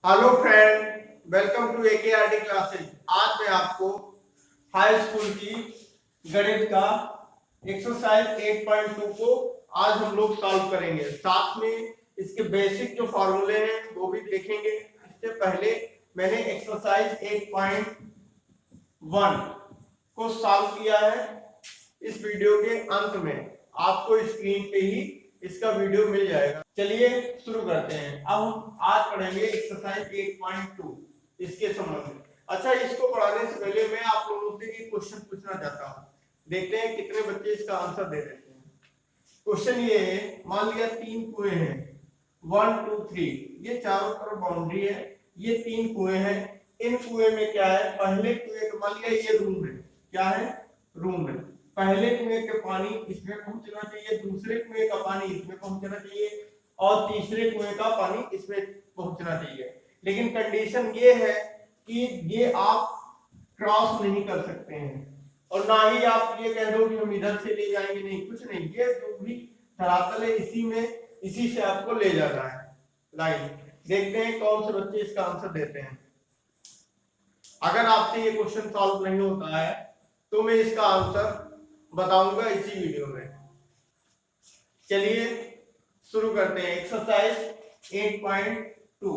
Hello friend, welcome to AKRT classes. आज मैं आपको हाई स्कूल की गणित का एक्सरसाइज 8.2 को आज हम लोग सॉल्व करेंगे। साथ में इसके बेसिक जो फॉर्मूले हैं वो भी देखेंगे। इससे पहले मैंने एक्सरसाइज 8.1 को सॉल्व किया है। इस वीडियो के अंत में आपको स्क्रीन पे ही इसका वीडियो मिल जाएगा। चलिए शुरू करते हैं। अब हम आज पढ़ेंगे एक्सरसाइज 8.2 इसके संबंध में। अच्छा, इसको पढ़ाने से पहले मैं आप लोगों से एक क्वेश्चन पूछना चाहता हूँ। देखते हैं कितने बच्चे इसका आंसर दे देते हैं। क्वेश्चन ये है, मान लिया 3 कुएं हैं, 1 2 3, ये चारों तरफ बाउंड्री है, ये 3 कुएं हैं। इन कुएं में क्या है, पहले कुएं का मान लिया ये रूम है, क्या है, रूम है। पहले कुएं का पानी इसमें पहुंचना चाहिए, दूसरे कुएं का पानी इसमें पहुंचना चाहिए और तीसरे कुएं का पानी इसमें पहुंचना चाहिए। लेकिन कंडीशन ये है कि ये आप क्रॉस नहीं कर सकते हैं और ना ही आप ये कह दो कि हम इधर से ले जाएंगे, नहीं, कुछ नहीं। ये जो भी धरातल है इसी से आपको ले जाना है लाइन। देखते हैं कौन से बच्चे इसका आंसर देते हैं। अगर आपसे ये क्वेश्चन सॉल्व नहीं होता है तो मैं इसका आंसर बताऊंगा इसी वीडियो में। चलिए शुरू करते हैं एक्सरसाइज 8.2।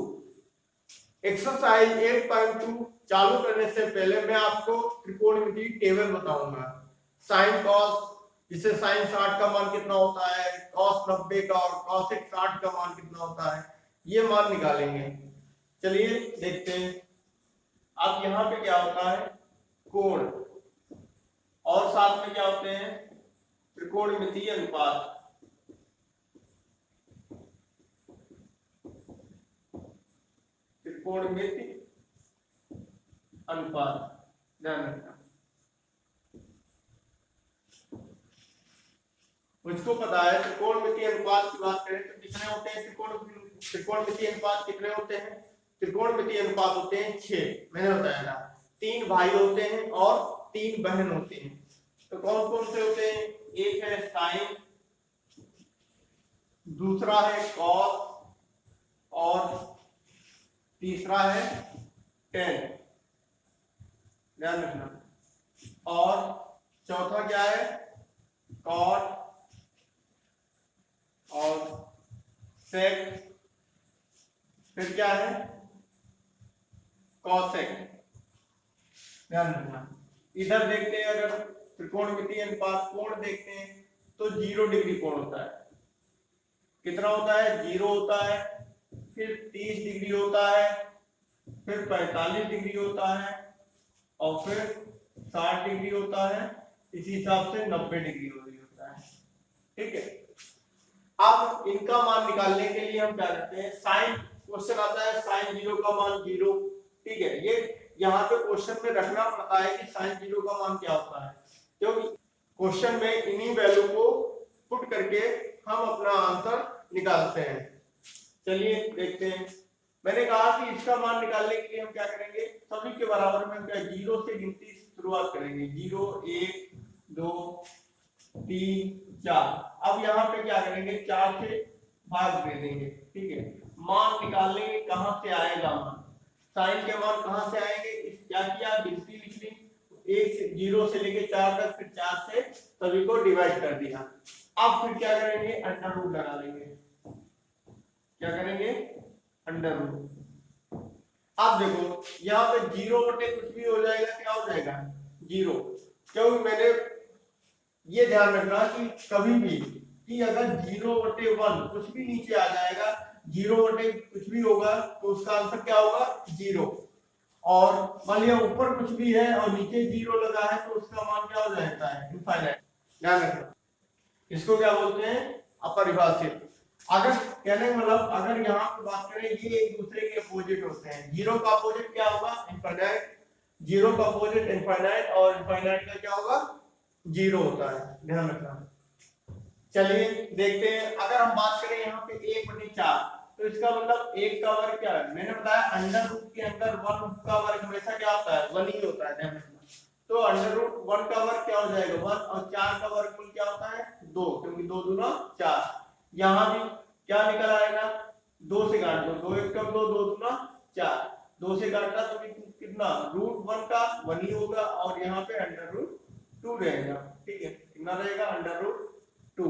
एक्सरसाइज 8.2 चालू करने से पहले मैं आपको त्रिकोणमितीय टेबल बताऊंगा। साइन कॉस, जिसे साइन 60 का मान कितना होता है, कॉस 90 का और कॉस 60 का मान कितना होता है, ये मान निकालेंगे। चलिए देखते हैं। अब यहाँ पे क्या होता है, कोण, और साथ में क्या होते हैं, त्रिकोणमितीय अनुपात। त्रिकोणमितीय अनुपात ध्यान रखना। मुझको पता है त्रिकोणमितीय अनुपात की बात करें तो कितने होते हैं, त्रिकोणमितीय अनुपात कितने होते हैं, त्रिकोणमितीय अनुपात होते हैं 6। मैंने बताया था 3 भाई होते हैं और 3 बहन होते हैं। तो कौन कौन से होते हैं, एक है साइन, दूसरा है कॉस और तीसरा है टेन, ध्यान रखना। और चौथा क्या है, कॉट और सेक, फिर क्या है, कॉसेक, ध्यान रखना। इधर देखते हैं, अगर त्रिकोणमितीय अनुपात कोण देखते हैं तो 0 डिग्री कोण होता है। कितना होता है, 0 होता है, फिर 30 डिग्री होता है, फिर 45 डिग्री होता है और फिर 60 डिग्री होता है। इसी हिसाब से 90 डिग्री होता है। ठीक है। अब इनका मान निकालने के लिए हम क्या करते हैं, साइन, क्वेश्चन आता है साइन 0 का मान 0। ठीक है, ये यहाँ पे क्वेश्चन में रखना पड़ता है कि साइन 0 का मान क्या होता है, क्योंकि क्वेश्चन में इन्हीं वैल्यू को पुट करके हम अपना आंसर निकालते हैं। चलिए देखते हैं। मैंने कहा कि इसका मान निकालने के लिए हम क्या करेंगे, सभी के बराबर में हम क्या 0 से गिनती शुरुआत करेंगे, 0 1 2 3 4। अब यहाँ पे क्या करेंगे, 4 से भाग दे देंगे। ठीक है, मान निकाल लेंगे, कहां से आएगा मान, साइन के मान कहां से आएंगे, क्या किया, गिनती लिख ली, 0 से लेके 4 तक, फिर 4 से सभी को डिवाइड कर दिया। अब फिर क्या करेंगे, अंडर रूट लगा लेंगे। क्या करेंगे, अंडर रूट। अब देखो यहाँ पे 0 बटे कुछ भी हो जाएगा, क्या हो जाएगा, 0। क्योंकि मैंने ये ध्यान रखना कि कभी भी कि अगर 0 बटे 1 कुछ भी नीचे आ जाएगा, 0 बटे कुछ भी होगा तो उसका आंसर क्या होगा, 0। और मान लिया ऊपर कुछ भी है और नीचे 0 लगा है तो उसका मान क्या हो जाता है, इनफाइनाइट। ध्यान रखना, इसको क्या बोलते हैं, अपरिभाषित। अगर कहने का मतलब, अगर यहाँ पे बात करें, ये एक दूसरे के अपोजिट होते हैं। 0 का अपोजिट क्या होगा, इनफाइनाइट। 0 का अपोजिट इनफाइनाइट और इनफाइनाइट का क्या होगा, 0 होता है, ध्यान रखना। चलिए देखते हैं। अगर हम बात करें यहाँ पे 1/4 तो इसका मतलब 1 का वर्ग क्या है, मैंने बताया अंडर रूट के अंदर 1 का वर्ग हमेशा क्या होता है, 1 ही होता है, ध्यान रखना। तो अंडर रूट 1 का वर्ग क्या हो जाएगा, 1, और 4 का वर्गमूल क्या होता है, 2, क्योंकि 2 दूना 4। यहाँ भी क्या निकल आएगा, 2 से काट दो, 2 1 कम 2, 2 दूना 4, 2 से काटा तो कितना √1 का 1 ही होगा और यहाँ पे √2 रहेगा। ठीक है, कितना रहेगा √2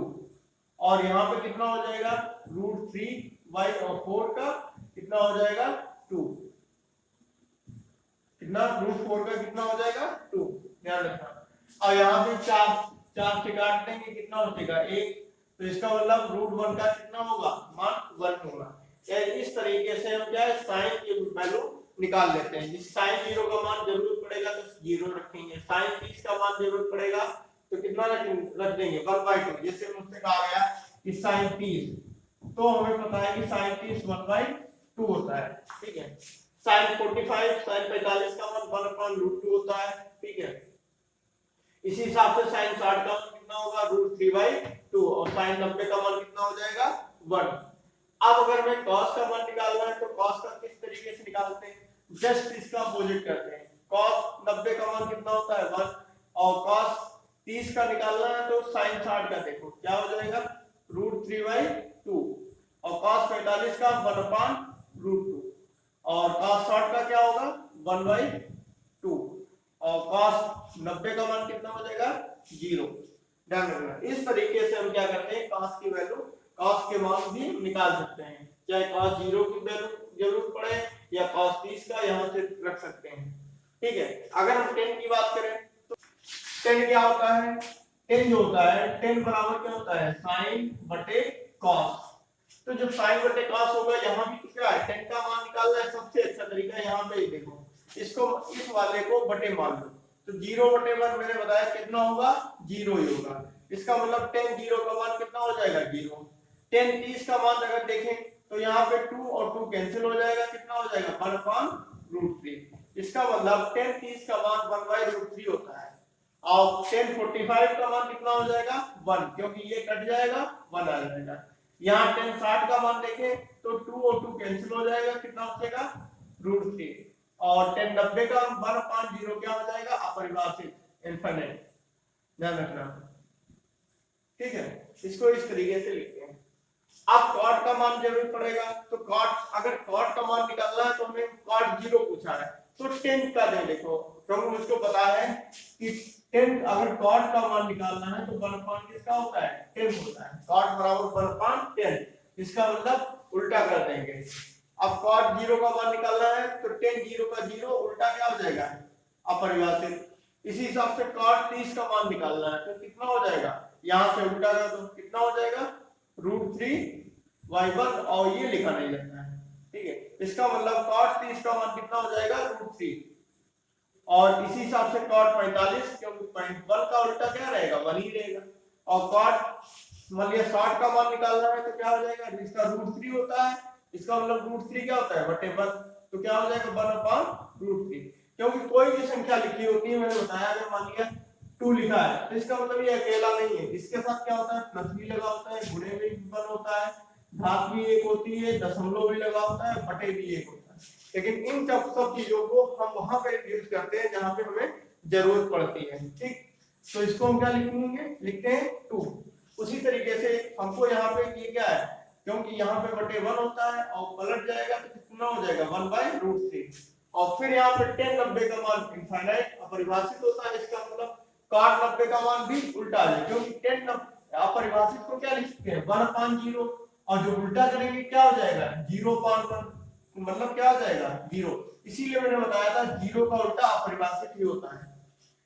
और यहाँ पे कितना हो जाएगा √3/4 का कितना हो जाएगा 2, कितना √4 का कितना हो जाएगा 2, ध्यान रखना। और यहाँ पे 4 से काट देंगे कितना हो जाएगा 1, तो इसका मतलब √1 का कितना होगा मान 1 होगा। इस तरीके से हम क्या है साइन की वैल्यू निकाल लेते हैं। जिस साइन 0 का मान जरूरत पड़ेगा तो 0 रखेंगे, साइन 30 का मान जरूरत पड़ेगा तो कितना रख देंगे 1/2। जैसे मुझसे कहा गया कि साइन 30, तो हमें पता है कि साइन 30 1/2 होता है। ठीक है, साइन 45 साइन 45 का मान 1/√2 होता है। ठीक है, इसी हिसाब से साइन 60 का मान कितना होगा √3/2 और साइन 90 का मान कितना हो जाएगा 1। अब अगर हमें cos का मान निकालना है तो cos का किस तरीके से निकालते हैं, जस्ट इसका अपोजिट करते हैं। cos 90 का मान कितना होता है 1 और cos 30 का निकालना है तो sin 60 का देखो क्या हो जाएगा √3/2 और cos 45 का 1/√2 और cos 60 का क्या होगा 1/2 और cos 90 का मान कितना हो जाएगा 0। ध्यान रखना, इस तरीके से हम क्या करते हैं cos की वैल्यू cos के मान भी निकाल सकते हैं, चाहे cos 0 की वैल्यू जरूरत पड़े या cos 30 का यहाँ से रख सकते हैं। ठीक है, अगर हम 10 की बात करें तो 10 क्या होता है, 10 जो होता है 10 बराबर क्या होता है sin बटे cos। तो जब sin बटे cos होगा यहाँ भी तो क्या है 10 का मान निकालना है। सबसे अच्छा तरीका यहाँ पे ही देखो, इसको इस वाले को बटे मान लो तो 0/1 मैंने बताया कितना होगा 0 ही होगा। इसका मतलब 10 0 का मान कितना हो जाएगा 0। 10 30 का मान अगर देखें तो यहाँ पे 2 और 2 कैंसिल हो जाएगा, कितना हो जाएगा 1/√3। इसका मतलब 10 30 का मान 1/√3 होता है और 10 45 का मान कितना हो जाएगा 1, क्योंकि ये कट जाएगा 1 आ जाएगा। यहाँ 10 60 का मान देखें तो 2 और 2 कैंसिल हो जाएगा, कितना हो जाएगा √3 और 10 90 का 1/0 क्या हो जाएगा अपरिभाषित इनफिनिट। ध्यान रखना। ठीक है, इसको इस तरीके से लिखते हैं। अब cot का मान जरूर पड़ेगा तो cot अगर cot का मान निकालना है तो हमें cot 0 पूछा है तो 10 का दे देखो, क्योंकि मुझको पता है कि 10 अगर cot का मान निकालना है तो 1/10 किसका होता है 10 होता है। cot बराबर 1/10, इसका मतलब उल्टा कर देंगे। अब cot 0 का मान निकालना है तो 10 0 का 0 उल्टा क्या हो जाएगा अपरिभाषित। इसी हिसाब से cot 30 का मान निकालना है तो कितना हो जाएगा, यहाँ से उल्टा कर दो कितना हो जाएगा √3/1 और ये लिखा नहीं जाता है। ठीक है, इसका मतलब cot 30 का मान कितना हो जाएगा √3 और इसी हिसाब से cot 45 क्योंकि 1 का उल्टा क्या रहेगा 1 ही रहेगा और cot मान लिया 60 का मान निकालना है तो क्या हो जाएगा, इसका √3 होता है, इसका मतलब √3 क्या होता है बटे 1 तो क्या हो जाएगा 1/√3। क्योंकि कोई भी संख्या लिखी होती है मैंने बताया अगर मान लिया 2 लिखा है तो इसका मतलब ये अकेला नहीं है, इसके साथ क्या होता है प्लस भी लगा होता है, गुणे भी 1 होता है, घात भी 1 होती है, दशमलव भी लगा होता है, बटे भी 1 होता है। लेकिन इन सब चीजों को हम वहां पे यूज करते हैं जहां पे हमें जरूरत पड़ती है। ठीक, तो इसको हम क्या लिखेंगे लिखते हैं 2। उसी तरीके से हमको यहाँ पे ये क्या है क्योंकि यहाँ पे बटे 1 होता है और पलट जाएगा तो कितना हो जाएगा 1/√3 और फिर यहाँ पे 10 90 का मान इनफाइनाइट अपरिभाषित होता है। इसका मतलब cot 90 का मान भी उल्टा है क्योंकि 10 अपरिभाषित को क्या लिख सकते हैं 1/0 और जो उल्टा करेंगे क्या हो जाएगा 0/1 मतलब क्या हो जाएगा 0। इसीलिए मैंने बताया था 0 का उल्टा अपरिभाषित ही होता है।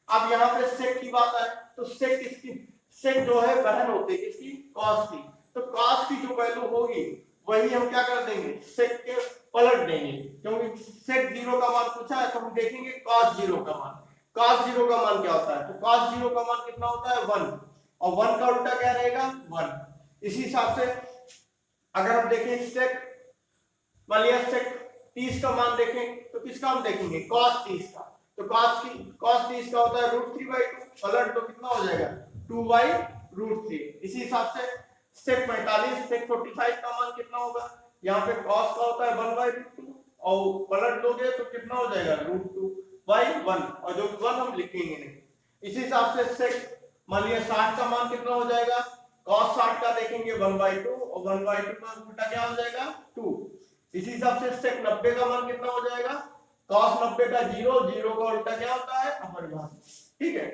अब यहाँ पे sec की बात है तो sec किसकी, sec जो है बहन होती है किसकी cos की, तो cos की जो वैल्यू होगी वही हम क्या कर देंगे sec के पलट देंगे क्योंकि sec 0 का मान पूछा है तो हम देखेंगे cos 0 का मान। cos 0 का मान क्या होता है तो cos 0 का मान कितना होता है 1 और 1 का उल्टा क्या रहेगा 1। इसी हिसाब से अगर हम देखें sec मान लिया sec 30 का मान देखें तो किसका हम देखेंगे cos 30 का, तो cos 30 का होता है √3/2 पलट तो कितना हो जाएगा 2/√3। इसी हिसाब से sec 45 का मान कितना होगा, यहाँ पे cos का होता है 1/√2 और पलट दोगे तो कितना हो जाएगा √2/1 और जो 1 हम लिखेंगे नहीं। इसी हिसाब से sec मान लिया 60 का मान कितना हो जाएगा cos 60 का देखेंगे 1/2 और 1/2 का उल्टा क्या हो जाएगा 2। इसी हिसाब से sec 90 का मान कितना हो जाएगा, cos 90 का 0, 0 का उल्टा क्या होता है, अपरिभाषित। ठीक है,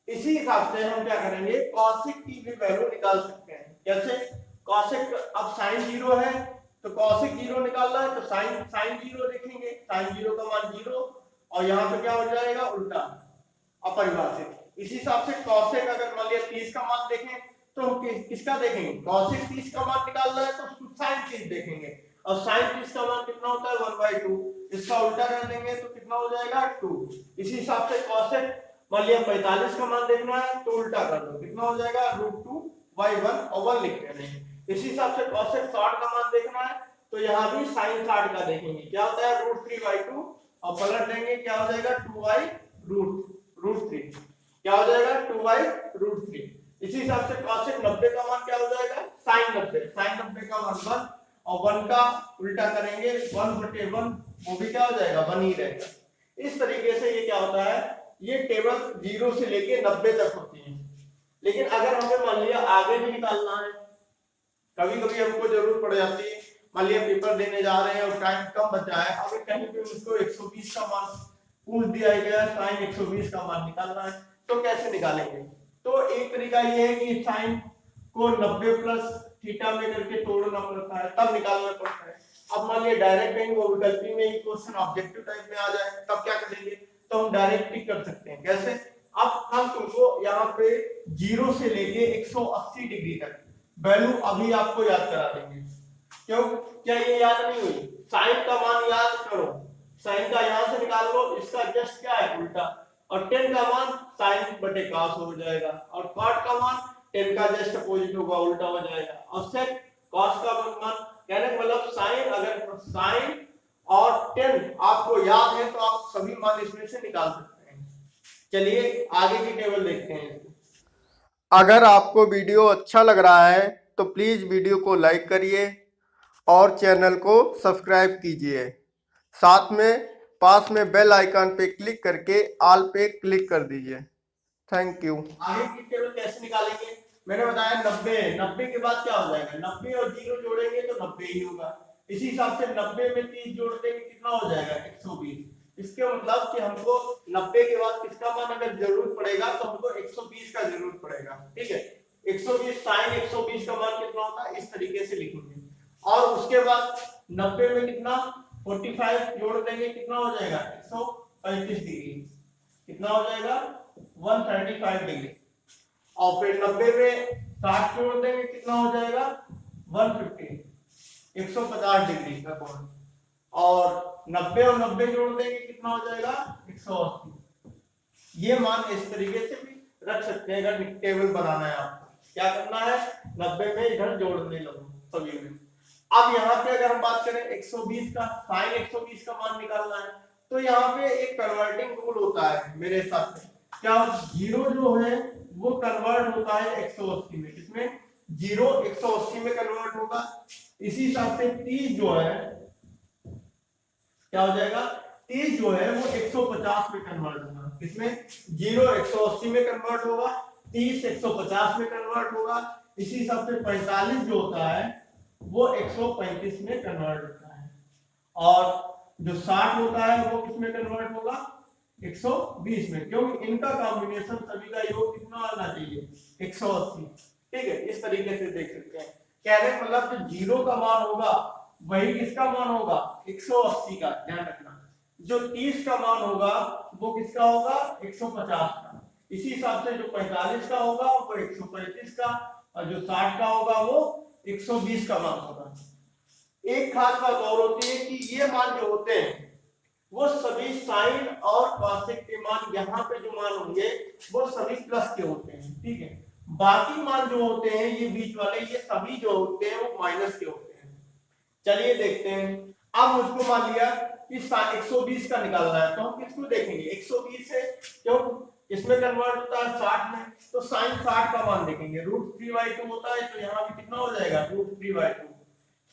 इसी हिसाब से हम क्या करेंगे, cosec की भी वैल्यू निकाल सकते हैं। कैसे, cosec अब sin 0 है तो cosec 0 निकालना है तो sin 0 देखेंगे, sin 0 का मान 0 और यहाँ पे क्या हो जाएगा, उल्टा अपरिभाषित। इसी हिसाब से cosec अगर मान लिया 30 का मान देखें तो किसका देखेंगे, cosec 30 का मान निकालना है तो sin 30 देखेंगे और sin 30 का मान कितना होता है 1/2, इसका उल्टा कर देंगे तो कितना हो जाएगा 2। इसी हिसाब से cosec मान लिया 45 का मान देखना है तो उल्टा कर दो, कितना हो जाएगा √2/1 और 1 लिख देंगे। इसी हिसाब से cosec 60 का मान देखना है तो यहाँ भी sin 60 का देखेंगे, क्या होता है √3/2 और पलट देंगे, क्या हो जाएगा 2/√3, क्या हो जाएगा 2/√3। इसी हिसाब से cosec 90 का मान क्या हो जाएगा, sin 90 का मान 1 और 1 का उल्टा करेंगे 1/1, वो भी क्या हो जाएगा 1 ही रहेगा। इस तरीके से ये क्या होता है, ये टेबल 0 से लेके 90 तक होती है। लेकिन अगर हमें मान लिया आगे भी निकालना है, कभी कभी हमको जरूरत पड़ जाती है, मान लिया पेपर देने जा रहे हैं और टाइम कम बचा है, अगर कहीं पे मुझको 120 का मान पूछ दिया गया है, sin 120 का मान निकालना है तो कैसे निकालेंगे। तो एक तरीका ये है कि sin को 90 प्लस थीटा में करके तोड़ना पड़ता है, तब निकालना पड़ता है। अब मान लिया डायरेक्ट कहीं वो विकल्पी में ही क्वेश्चन ऑब्जेक्टिव टाइप में आ जाए तब क्या करेंगे, तो हम डायरेक्ट ही कर सकते हैं। कैसे, अब हम तुमको यहाँ पे 0 से लेके 180 डिग्री तक वैल्यू अभी आपको याद करा देंगे। क्यों, क्या ये याद नहीं हुई, साइन का मान याद करो, साइन का यहाँ से निकाल लो, इसका जस्ट क्या है उल्टा, और 10 का मान साइन बटे cos हो जाएगा और cot का मान 10 का जस्ट अपोजिट होगा, उल्टा हो जाएगा। और sec cos का मान कहने का मतलब साइन, अगर साइन और 10 आपको याद है तो आप सभी मान इसमें से निकाल सकते हैं। चलिए आगे की टेबल देखते हैं। अगर आपको वीडियो अच्छा लग रहा है तो प्लीज़ वीडियो को लाइक करिए और चैनल को सब्सक्राइब कीजिए। साथ में पास में बेल आइकन पे क्लिक करके ऑल पे क्लिक कर दीजिए। Thank you. आगे की टेबल कैसे निकालेंगे, मैंने बताया 90 के बाद क्या हो जाएगा, 90 और 0 जोड़ेंगे तो 90 ही होगा। इसी हिसाब से 90 में 30 जोड़ देंगे कितना हो जाएगा 120। इसके मतलब कि हमको 90 के बाद किसका मान अगर जरूरत पड़ेगा तो हमको 120 का जरूरत पड़ेगा। ठीक है, 120 sin 120 का मान कितना होता है, इस तरीके से लिखेंगे। और उसके बाद 90 में कितना 45 जोड़ देंगे, कितना हो जाएगा 135 डिग्री, कितना हो जाएगा 135 डिग्री। और फिर 90 में 60 जोड़ देंगे, कितना हो जाएगा 150, 150 डिग्री का कोण। और 90 और 90 जोड़ देंगे, कितना हो जाएगा 180। ये मान इस तरीके से भी रख सकते हैं अगर टेबल बनाना है आपको। क्या करना है, 90 में इधर जोड़ने लगो सभी में। अब यहाँ पे अगर हम बात करें 120 का, sin 120 का मान निकालना है तो यहाँ पे एक कन्वर्टिंग रूल होता है मेरे हिसाब से, क्या 0 जो है वो कन्वर्ट होता है 180 में, किसमें 0 180 में कन्वर्ट होगा। इसी हिसाब से 30 जो है क्या हो जाएगा, 30 जो है वो 150 में कन्वर्ट होगा, किसमें 0 180 में कन्वर्ट होगा, 30 150 में कन्वर्ट होगा। इसी हिसाब से 45 जो होता है वो 135 में कन्वर्ट होता है और जो 60 होता है वो किसमें कन्वर्ट होगा 120 में, क्योंकि इनका कॉम्बिनेशन सभी का योग कितना आना चाहिए 180। ठीक है, इस तरीके से देख सकते हैं। कहने का मतलब जो 0 का मान होगा वही किसका मान होगा 180 का, ध्यान रखना। जो 30 का मान होगा वो किसका होगा 150 का। इसी हिसाब से जो 45 का होगा वो 135 का और जो 60 का होगा वो 120 का मान होगा। एक खास बात और होती है कि ये मान जो होते हैं वो सभी साइन और कॉसेक के मान, यहाँ पे जो मान होंगे वो सभी प्लस के होते हैं। ठीक है, बाकी मान जो होते हैं ये बीच वाले, ये सभी जो होते हैं वो माइनस के होते हैं। चलिए देखते हैं। अब मुझको मान लिया कि 120 का निकालना है तो हम किसको देखेंगे 120 है, क्यों इसमें कन्वर्ट होता है 60 में, तो sin 60 का मान देखेंगे, √3/2 होता है तो यहाँ भी कितना हो जाएगा √3/2।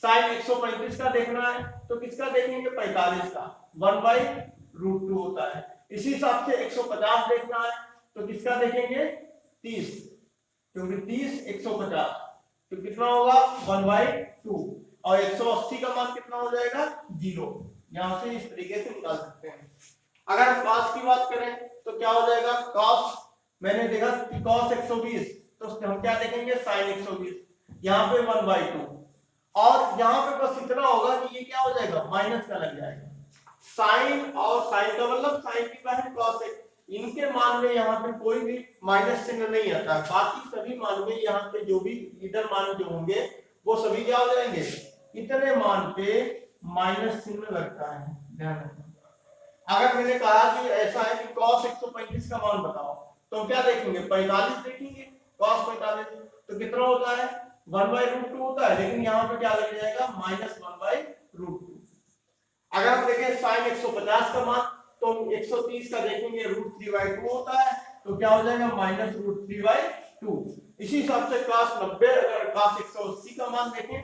sin 135 का देखना है तो किसका देखेंगे 45 का, 1/√2 होता है। इसी हिसाब से 150 देखना है तो किसका देखेंगे 30, क्योंकि 30 150 तो कितना होगा 1/2। और 180 का मान कितना हो जाएगा 0। यहां से इस तरीके से निकाल सकते हैं। अगर हम cos की बात करें तो क्या हो जाएगा, cos मैंने देखा कि cos 120, तो हम क्या देखेंगे sin 120, यहाँ पे 1/2, और यहाँ पे बस इतना होगा कि ये क्या हो जाएगा माइनस का लग जाएगा। साइन और साइन का मतलब साइन की बहन cos है, इनके मान में यहाँ पे कोई भी माइनस चिन्ह नहीं आता, बाकी सभी मान में यहाँ पे जो भी इधर मान जो होंगे वो सभी क्या हो जाएंगे, इतने मान पे माइनस चिन्ह लगता है, ध्यान रखना। अगर मैंने कहा कि ऐसा है कि cos 135 का मान बताओ, तो हम क्या देखेंगे 45 देखेंगे, cos 45 तो कितना होता है 1/√2 होता है, लेकिन यहाँ पे क्या लग जाएगा -1/√2। अगर हम देखें sin 150 का मान तो 130 का देखेंगे √3/2 होता है, तो क्या हो जाएगा -√3/2। इसी हिसाब से cos 90 अगर cos 180 का मान देखें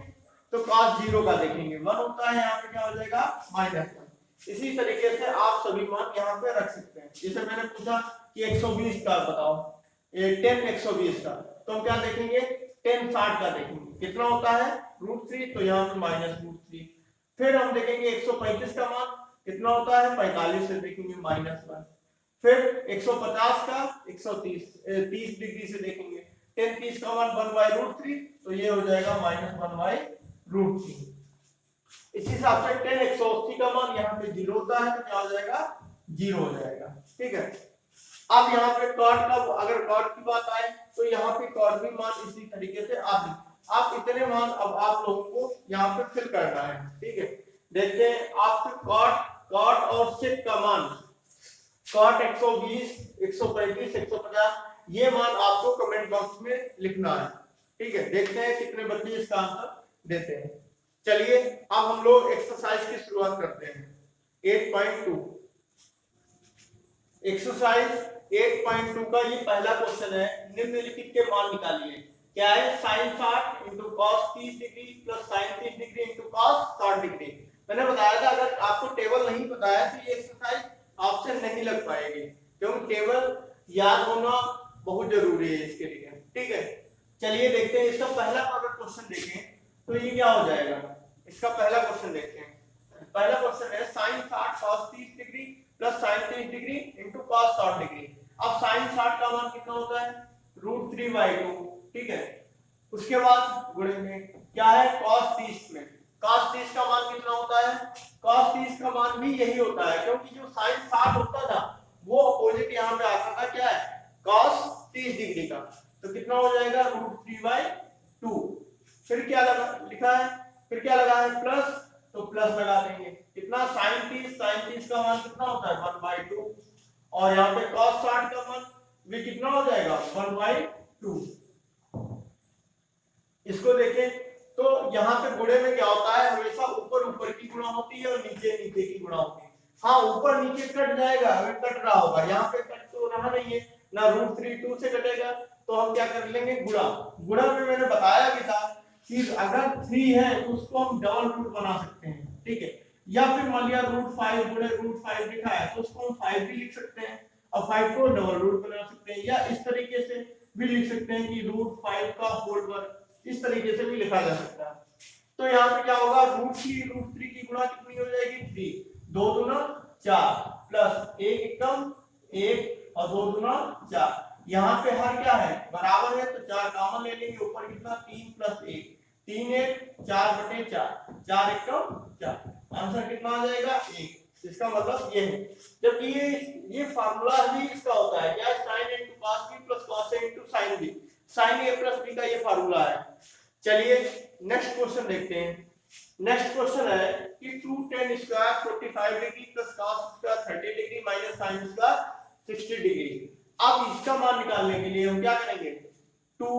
तो cos 0 का देखेंगे 1 होता है, यहाँ पे क्या हो जाएगा -1। इसी तरीके से आप सभी मान यहाँ पे रख सकते हैं। जैसे मैंने पूछा कि 120 का बताओ, 10 120 का, तो हम क्या देखेंगे 10 60 का देखेंगे, कितना होता है √3, तो यहाँ पे -√3। फिर हम देखेंगे 135 का मान कितना होता है 45 से देखेंगे -1। फिर 150 का 30 डिग्री से देखेंगे, 10 30 का मान 1/√3, तो ये हो जाएगा -1/√3। इसी हिसाब से 10 180 का मान यहाँ पे 0 होता है, तो क्या हो जाएगा 0 हो जाएगा, ठीक है। अब यहाँ पे cot का, अगर cot की बात आए तो यहाँ पे cot भी मान इसी तरीके से आप इतने मान अब आप लोगों को यहाँ पे फिल करना है, ठीक है। देखते हैं आपके cot और sec का मान, cot 120 135 150 ये मान आपको कमेंट बॉक्स में लिखना है, ठीक है। देखते हैं कितने बच्चे इसका आंसर देते हैं। चलिए अब हम लोग एक्सरसाइज की शुरुआत करते हैं। 8.2 एक्सरसाइज 8.2 का ये पहला क्वेश्चन है, निम्नलिखित के मान निकालिए। क्या है sin 60 into cos 30 degree plus sin 30 degree into cos 60 degree. मैंने बताया था अगर आपको टेबल नहीं पता है तो ये एक्सरसाइज आपसे नहीं लग पाएगी, क्योंकि टेबल याद होना बहुत जरूरी है इसके लिए, ठीक है। चलिए देखते हैं इसका पहला अगर क्वेश्चन देखें तो ये क्या हो जाएगा। इसका पहला क्वेश्चन देखते हैं। पहला क्वेश्चन है sin 60 cos 30 degree plus sin 30 degree into cos 60 degree. अब sin 60 का मान कितना होता है √3/2, ठीक है। उसके बाद गुणे में क्या है cos 30 में, cos 30 का मान कितना होता है, cos 30 का मान भी यही होता है, क्योंकि जो sin 60 होता था वो अपोजिट यहाँ पे आता था क्या है cos 30 डिग्री का, तो कितना हो जाएगा √3/2। फिर क्या लिखा है, फिर क्या लगा है प्लस, तो प्लस लगा देंगे, कितना sin 30 का मान कितना होता है 1/2, और यहाँ पे cos 60 का मान भी कितना हो जाएगा 1/2। इसको देखें तो यहाँ पे गुणे में क्या होता है, हमेशा ऊपर ऊपर की गुणा होती है और नीचे नीचे की गुणा होती है। हाँ ऊपर नीचे कट जाएगा, अगर कट रहा होगा, यहाँ पे कट तो रहा नहीं है ना, √3 से कटेगा, तो हम क्या कर लेंगे गुणा। गुणा में मैंने बताया भी था कि अगर 3 है तो उसको हम डबल रूट बना सकते हैं, ठीक है। या फिर मान लिया √5 गुणे √5 लिखा है तो उसको हम 5 भी लिख सकते हैं, और 5 को डबल रूट बना सकते हैं, या इस तरीके से भी लिख सकते हैं कि √5 का होल वर्ग, इस तरीके से भी लिखा जा सकता है। तो यहाँ पे क्या होगा √3 की गुणा कितनी हो जाएगी 3, 2 दूना 4 प्लस 1 एकम 1 और 2 दूना 4। यहाँ पे हर क्या है बराबर है, तो 4 कॉमन ले लेंगे, ऊपर कितना 3 प्लस 1 3 1 4/4 4 एकम 4, आंसर कितना आ जाएगा 1। इसका मतलब ये है, जबकि ये फार्मूला ही इसका होता है क्या sin a into cos b plus cos a into sin b, sin a plus b का ये फार्मूला है। चलिए नेक्स्ट क्वेश्चन देखते हैं। नेक्स्ट क्वेश्चन है कि 2tan square 45 degree plus cos square 30 degree minus sin square 60 degree. अब इसका मान निकालने के लिए हम क्या करेंगे 2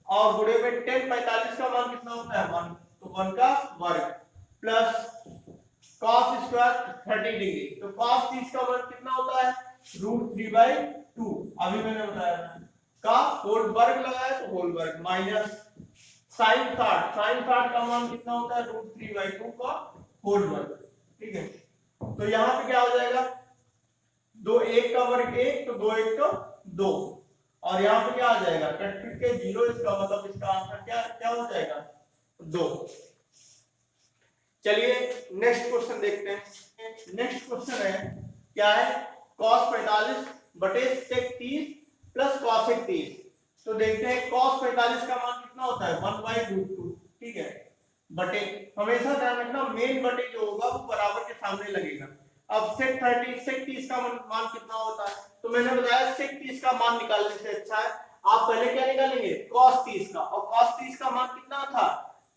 और गुणे में 10 45 का मान कितना होता है 1, तो 1 का वर्ग प्लस cos स्क्वायर 30 डिग्री, तो cos 30 का मान कितना होता है √3/2, अभी मैंने बताया का होल वर्ग लगाया तो होल वर्ग माइनस sin 60 का मान कितना होता है √3/2 का होल वर्ग, ठीक है। तो यहाँ पे क्या हो जाएगा 2 1 का वर्ग 1, तो 2 1 का 2, और यहाँ पे क्या आ जाएगा कट के 0, इसका मतलब इसका आंसर क्या क्या हो जाएगा 2। चलिए नेक्स्ट क्वेश्चन देखते हैं। नेक्स्ट क्वेश्चन है, क्या है, cos 45 बटे sec 30 प्लस cosec 30। तो देखते हैं cos 45 का मान कितना होता है 1/√2, ठीक है, बटे, हमेशा ध्यान रखना मेन बटे जो होगा वो बराबर के सामने लगेगा। अब sec 30 का मान कितना होता है, तो मैंने बताया sec 30 का मान निकालने से अच्छा है आप पहले क्या निकालेंगे cos 30 का, और cos 30 का मान कितना था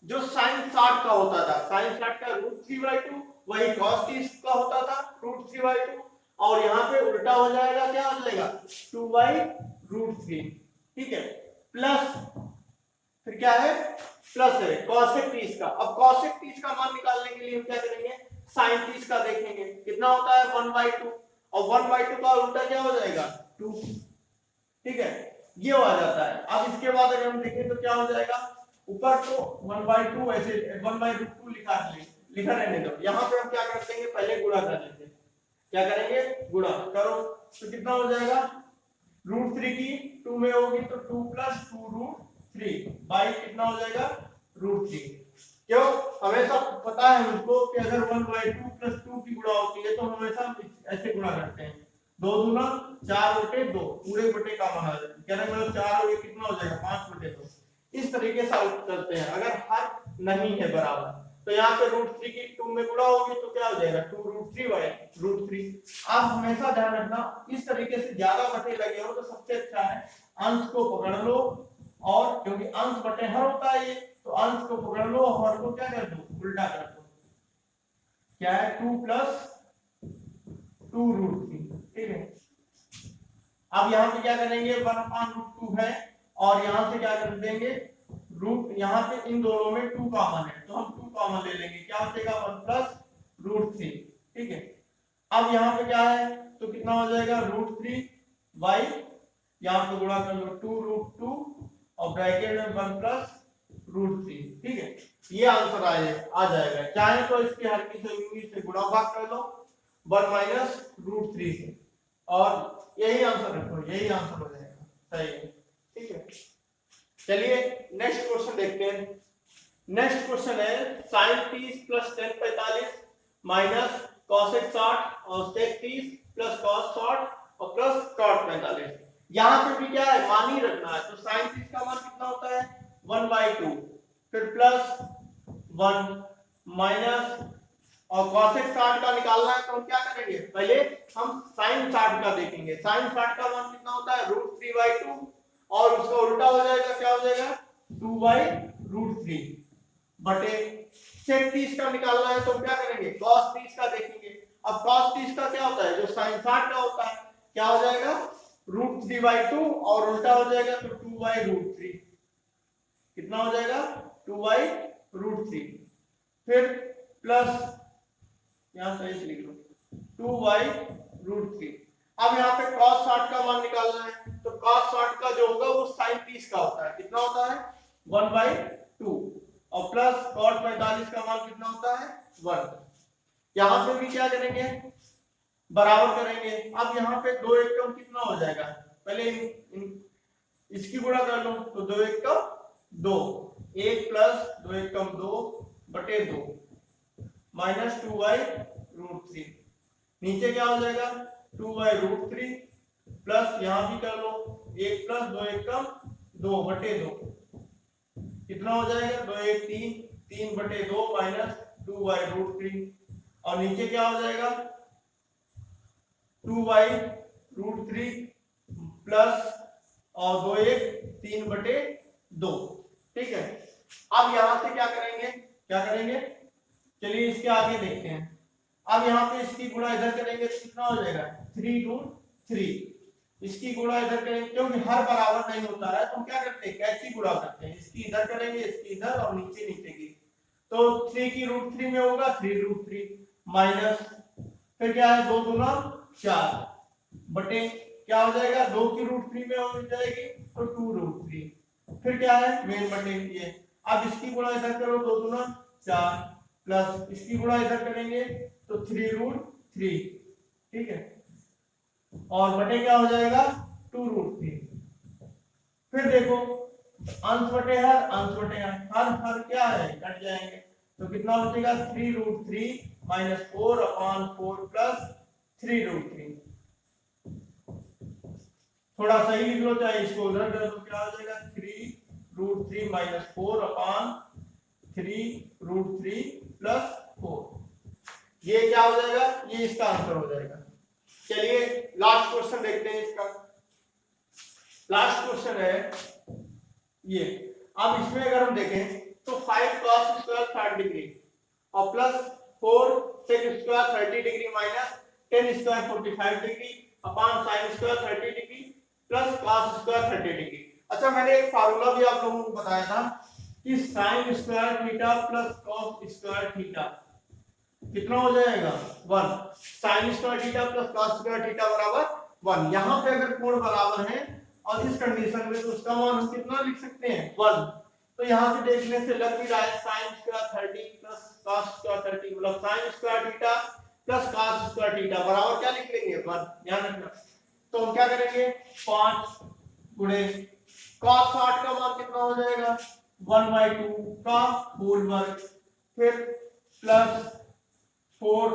जो sin 60 का होता था, sin 60 का √3/2, वही cos 30 का होता था √3/2, और यहाँ पे उल्टा हो जाएगा, क्या हो जाएगा 2/√3, ठीक है, प्लस फिर क्या है प्लस है cosec 30 का। अब cosec 30 का मान निकालने के लिए हम क्या करेंगे sin 30 का देखेंगे, कितना होता है 1/2, और 1/2 का उल्टा क्या हो जाएगा 2, ठीक है, ये आ जाता है। अब इसके बाद अगर हम देखें तो क्या हो जाएगा, ऊपर तो 1/2 ऐसे 1/√2 लिखा रहने दो, यहाँ पे हम क्या कर देंगे पहले गुणा कर लेंगे, क्या करेंगे गुणा करो, तो कितना हो जाएगा √3 की 2 में होगी तो 2 + 2√3 बाई कितना हो जाएगा √3। क्यों, हमेशा पता है मुझको कि अगर 1/2 + 2 की गुणा होती है तो हम हमेशा ऐसे गुणा करते हैं, 2 दूना 4/2, पूरे बटे का मान आ जाएगा, कहने का मतलब 4 और कितना हो जाएगा 5/2। इस तरीके से आउट करते हैं। अगर हर नहीं है बराबर तो यहाँ पे √3 की 2 में गुणा होगी तो क्या हो जाएगा 2√3/√3। आप हमेशा ध्यान रखना इस तरीके से ज्यादा बटे लगे हो तो सबसे अच्छा है अंश को पकड़ लो, और क्योंकि अंश बटे हर होता है ये, तो अंश को पकड़ लो और हर को क्या कर दो उल्टा कर दो, क्या है 2 + 2√3, ठीक है। अब यहाँ पे क्या करेंगे 1/√2 है, और यहाँ से क्या कर देंगे रूट, यहाँ पे इन दोनों में 2 कॉमन है तो हम 2 कॉमन ले लेंगे, क्या हो जाएगा 1 + √3, ठीक है। अब यहाँ पे क्या है तो कितना हो जाएगा √3 बाई, यहाँ पे गुणा कर लो 2√2 और ब्रैकेट में 1 + √3, ठीक है, ये आंसर आ जाएगा। चाहे तो इसके हर की से गुणा भाग कर लो 1 - √3 से, और यही आंसर रखो, यही आंसर हो जाएगा, सही है, ठीक है। चलिए नेक्स्ट क्वेश्चन देखते हैं। नेक्स्ट क्वेश्चन है sin 30 + tan 45 माइनस cosec 60 और sec 30 प्लस cos 60 और प्लस cot 45। यहाँ पे भी क्या है मान ही रखना है, तो sin 30 का मान कितना होता है 1/2, फिर प्लस 1 माइनस, और cosec 60 का निकालना है तो हम क्या करेंगे पहले हम sin 60 का देखेंगे। sin 60 का मान कितना होता है √3/2, और उसका उल्टा हो जाएगा, क्या हो जाएगा 2/√3 बटे sec 30 का निकालना है तो हम क्या करेंगे cos 30 का देखेंगे। अब cos 30 का क्या होता है जो sin 60 का होता है, क्या हो जाएगा √3/2 और उल्टा हो जाएगा तो 2/√3, कितना हो जाएगा 2/√3, फिर प्लस यहां सही से लिख लो 2/√3। अब यहाँ पे cos 60 का मान निकालना है, तो cos 60 का जो होगा वो sin 30 का होता है, कितना होता है 1/2, और प्लस cot 45 का मान कितना होता है 1। यहाँ पे भी क्या करेंगे बराबर करेंगे। अब यहाँ पे 2 एकम कितना हो जाएगा, पहले इसकी गुणा कर लो तो 2 एकम 2, 1 + 2 एकम 2 बटे 2 माइनस 2/√3, नीचे क्या हो जाएगा 2/√3 प्लस यहाँ भी कर लो 1 + 2 एकम 2 बटे 2, कितना हो जाएगा 2 × 1 3, 3 बटे 2 माइनस 2/√3, और नीचे क्या हो जाएगा 2/√3 प्लस और 2 × 1 3 बटे 2, ठीक है। अब यहां से क्या करेंगे चलिए इसके आगे देखते हैं। अब यहाँ पे इसकी गुणा इधर करेंगे तो कितना हो जाएगा 3√3, इसकी गुणा इधर करेंगे क्योंकि हर बराबर नहीं होता है तो हम क्या करते हैं कैची गुणा करते हैं, इसकी इधर करेंगे इसकी इधर और नीचे की, तो 3 की √3 में होगा 3√3 माइनस, फिर क्या है 2 दूना 4 बटे क्या हो जाएगा 2 की √3 में हो जाएगी तो 2√3, फिर क्या है मेन बटे ये। अब इसकी गुणा इधर करो 2 दूना 4 प्लस इसकी गुणा इधर करेंगे तो 3√3, ठीक है, और बटे क्या हो जाएगा 2√3। फिर देखो अंश बटे हर, अंश बटे हर क्या है कट जाएंगे, तो कितना बचेगा 3√3 माइनस 4/4 प्लस 3√3। थोड़ा सही लिख लो, चाहे इसको उधर कर दो, क्या हो जाएगा 3√3 माइनस 4/3√3 प्लस 4। ये क्या हो जाएगा, ये इसका आंसर हो जाएगा। चलिए लास्ट क्वेश्चन देखते हैं इसका। लास्ट क्वेश्चन है ये। अब इसमें अगर हम देखें तो 5 cos स्क्वायर 30 डिग्री और plus 4 sec square 30 degree minus 10 square 45 degree upon sin square 30 degree plus cos square 30 degree. अच्छा, मैंने एक फार्मूला भी आप लोगों को बताया था कि sin square theta plus cos square theta कितना हो जाएगा 1। sin square theta plus cos square theta बराबर 1। यहाँ पे अगर कोण बराबर है और इस कंडीशन में तो उसका मान हम कितना लिख सकते हैं 1। तो यहाँ से देखने से लग भी रहा है sin square 30 plus cos square 30 मतलब sin square theta plus cos square theta बराबर क्या लिख लेंगे 1। ध्यान रखना। तो हम क्या करेंगे 5 गुणे cos 60 का मान कितना हो जाएगा 1/2 का होल वर्ग, फिर प्लस 4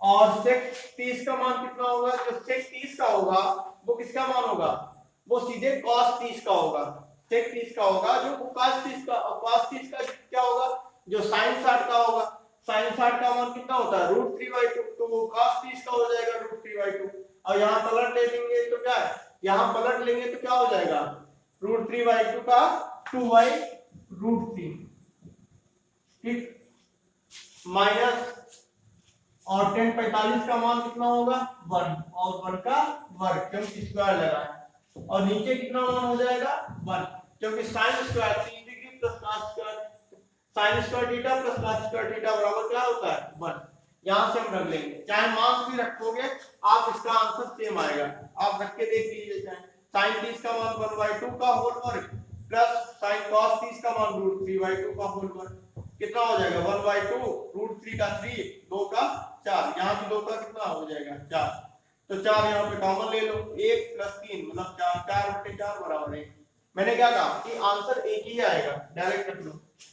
और sec 30 का मान कितना होगा, जो sec 30 का होगा वो किसका मान होगा, वो सीधे cos 30 का होगा। sec 30 का होगा जो cos 30 का, और cos 30 का क्या होगा जो sin 60 का होगा। sin 60 का मान कितना होता है √3/2, तो वो cos 30 का हो जाएगा √3/2। और यहाँ पलट ले लेंगे तो क्या है, यहाँ पलट लेंगे तो क्या हो जाएगा √3/2 का 2/√3, ठीक, माइनस और 10 45 का मान कितना होगा 1 और 1 का वर्ग क्योंकि स्क्वायर लगा है, और नीचे कितना मान हो जाएगा 1 क्योंकि sin square 3 degree plus cos square sin square theta plus cos square theta बराबर क्या होता है 1। यहां से हम रख लेंगे, चाहे मान भी रखोगे आप इसका आंसर सेम आएगा। आप रख के देख लीजिए, चाहे sin 30 का मान 1/2 का होल वर्ग प्लस sin cos 30 का मान √3/2 का होल वर्ग कितना हो जाएगा 1/2 √3 का 3 2 का 4, यहाँ भी 2 का कितना हो जाएगा 4। तो 4 यहाँ पे कॉमन ले लो, 1 + 3 मतलब 4, 4/4 बराबर है। मैंने क्या कहा कि आंसर एक ही आएगा, डायरेक्ट रख लो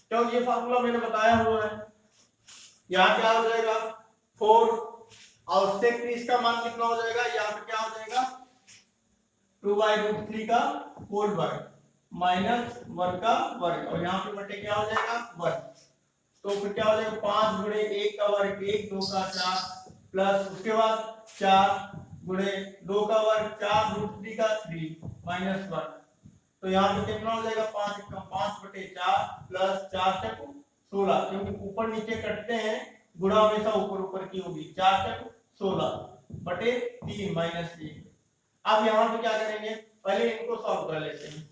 क्योंकि ये फार्मूला मैंने बताया हुआ है। यहाँ क्या हो जाएगा 4 और sec 30 का मान कितना हो जाएगा, यहाँ पे क्या हो जाएगा 2/√3 का होल वर्ग माइनस 1 का वर्ग और यहाँ पे बटे क्या हो जाएगा 1। तो फिर क्या हो जाएगा 5 गुणे 1 का वर्ग 1 2 का 4 प्लस उसके बाद 4 गुणे 2 का वर्ग 4√3 का 3 माइनस 1। तो यहाँ पे कितना हो जाएगा 5 का 5/4 प्लस 4 चक 16 क्योंकि ऊपर नीचे कटते हैं, गुणा हमेशा ऊपर ऊपर की होगी 4 चक 16/3 माइनस 1। अब यहाँ पे क्या करेंगे, पहले इनको सॉल्व कर लेते हैं।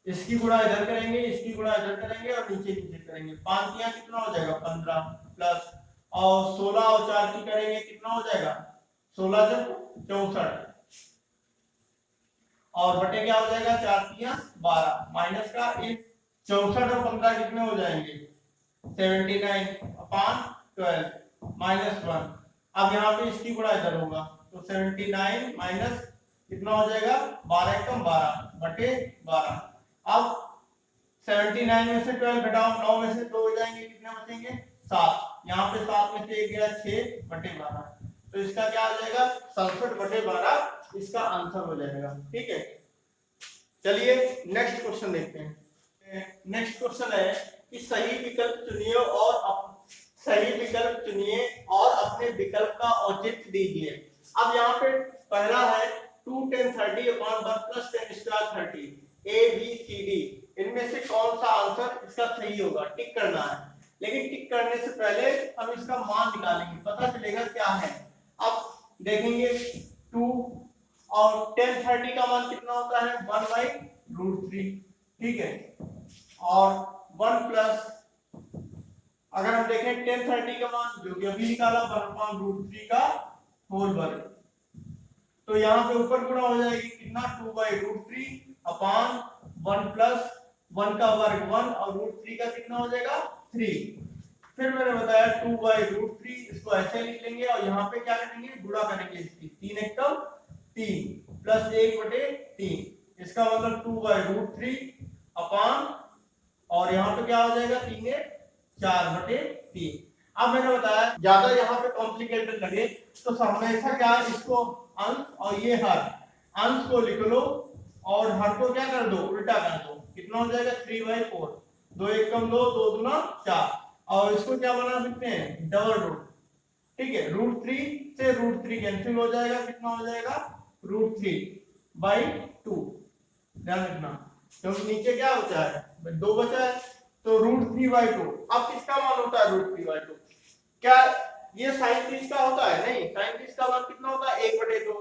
इसकी गुणा इधर करेंगे, इसकी गुणा इधर करेंगे और नीचे नीचे करेंगे। 5 किया कितना हो जाएगा 15 प्लस और 16 और 4 की करेंगे कितना हो जाएगा 16 × 64 और बटे क्या हो जाएगा 4 × 12 माइनस का 1 64 और 15 कितने हो जाएंगे 79/12 माइनस 1। अब यहाँ पे इसकी गुणा इधर होगा तो 79 माइनस कितना हो जाएगा 12 × 12 बटे 12। अब 79 में से 12 घटाओ 9 में से 2 हो जाएंगे, कितने बचेंगे 7। यहाँ पे 7 में से 1 गया 6/12, तो इसका क्या हो जाएगा 67/12 इसका आंसर हो जाएगा। ठीक है, चलिए नेक्स्ट क्वेश्चन देखते हैं। नेक्स्ट क्वेश्चन है कि सही विकल्प चुनिए और अपने विकल्प का औचित्य दीजिए। अब यहाँ पे पहला है 2 tan 30/1 + tan square 30 A B C D, इनमें से कौन सा आंसर इसका सही होगा, टिक करना है। लेकिन टिक करने से पहले हम इसका मान निकालेंगे, पता चलेगा क्या है। अब देखेंगे 2 और tan 30 का मान कितना होता है 1/√3, ठीक है, और 1 प्लस अगर हम देखें tan 30 का मान जो कि अभी निकाला 1/√3 का होल वर्ग, तो यहाँ पे ऊपर गुणा हो जाएगी कितना 2/√3 अपॉन 1 प्लस 1 का वर्ग 1 और √3 का कितना हो जाएगा 3। फिर मैंने बताया 2/√3 इसको ऐसे लिख लेंगे और यहाँ पे क्या करेंगे गुणा करेंगे इसकी 3 × 3 प्लस 1/3, इसका मतलब 2/√3 अपॉन और यहाँ पे क्या हो जाएगा 3 × 4/3। अब मैंने बताया ज्यादा यहाँ पे कॉम्प्लिकेटेड लगे तो हमेशा क्या, इसको अंश और ये हर, अंश को लिख लो और हर को क्या कर दो, उल्टा कर दो। कितना हो जाएगा 3/4, 2 1 कम 2, 2 दूना 4। और इसको क्या बना सकते हैं, डबल रूट। ठीक है, √3 से √3 कैंसिल हो जाएगा, कितना हो जाएगा √3/2। ध्यान रखना क्योंकि नीचे क्या बचा है, 2 बचा है, तो √3/2। अब किसका मान होता है √3/2? क्या ये sin 30 का होता है? नहीं, sin 30 का मान कितना होता है, 1/2।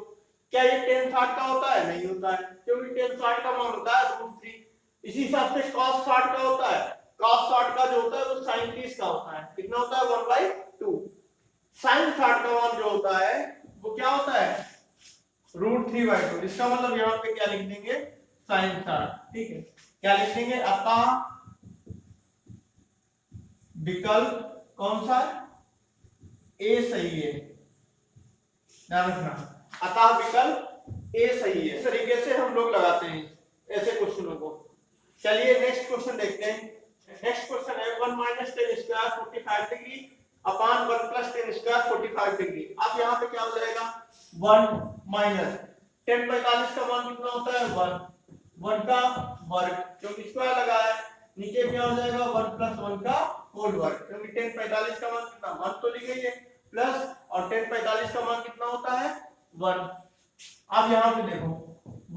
क्या ये tan 60 का होता है? नहीं होता है, क्योंकि tan 60 का मान होता है √3। इसी हिसाब से cos 60 का होता है, cos 60 का जो होता है वो sin 30 का होता है, कितना होता है 1/2। sin 60 का मान जो होता है वो क्या होता है, √3/2। इसका मतलब यहाँ पे क्या लिख देंगे, sin 60। ठीक है, क्या लिख देंगे, अतः विकल्प कौन सा, ए सही है। ध्यान रखना, अतः विकल्प ए सही है। इस तरीके से हम लोग लगाते हैं ऐसे क्वेश्चनों को। चलिए नेक्स्ट क्वेश्चन देखते हैं। नेक्स्ट क्वेश्चन है 1 - tan square 45 degree upon 1 + tan square 45 degree. अब यहाँ पे क्या हो जाएगा, 1 माइनस tan 45 का मान कितना होता है, 1 का वर्ग, क्योंकि स्क्वायर लगा है। नीचे क्या हो जाएगा 1 + 1 का होल वर्ग, क्योंकि tan 45 का मान कितना, 1 तो लिखा ही है, प्लस और tan 45 का मान कितना होता है 1। अब यहाँ पे देखो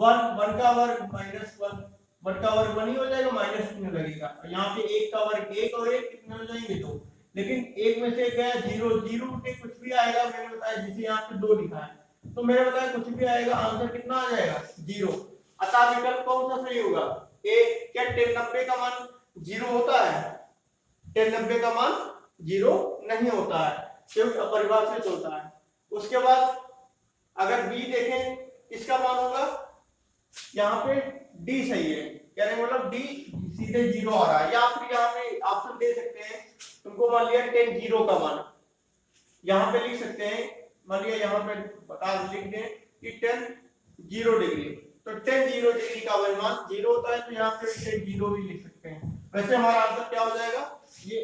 1 का वर्ग -1, 1 का वर्ग 1 ही हो जाएगा, माइनस कितने लगेगा। यहाँ पे 1 का वर्ग 1 और 1 कितने हो जाएंगे 2, लेकिन एक में से गया 0, 0 के कुछ भी आएगा। मैंने बताया जैसे यहाँ पे 2 लिखा है, तो मैंने बताया कुछ भी आएगा, आंसर कितना आ जाएगा 0। अतः विकल्प कौन सा सही होगा, ए। क्या tan 90 का मान 0 होता है, tan 90 का मान 0 नहीं होता है, क्योंकि अपरिभाषित होता है। उसके बाद अगर बी देखें, इसका मान होगा, यहाँ पे डी सही है, कहने मतलब डी सीधे 0 आ रहा है, या फिर यहाँ पे ऑप्शन दे सकते हैं। तुमको मान लिया tan 0 का मान यहाँ पे लिख सकते हैं, मान लिया यहाँ पे बता लिख दें कि tan 0 डिग्री, तो tan 0 डिग्री का मान 0 होता है, तो यहाँ पे tan 0 भी लिख सकते हैं। वैसे हमारा आंसर क्या हो जाएगा, ये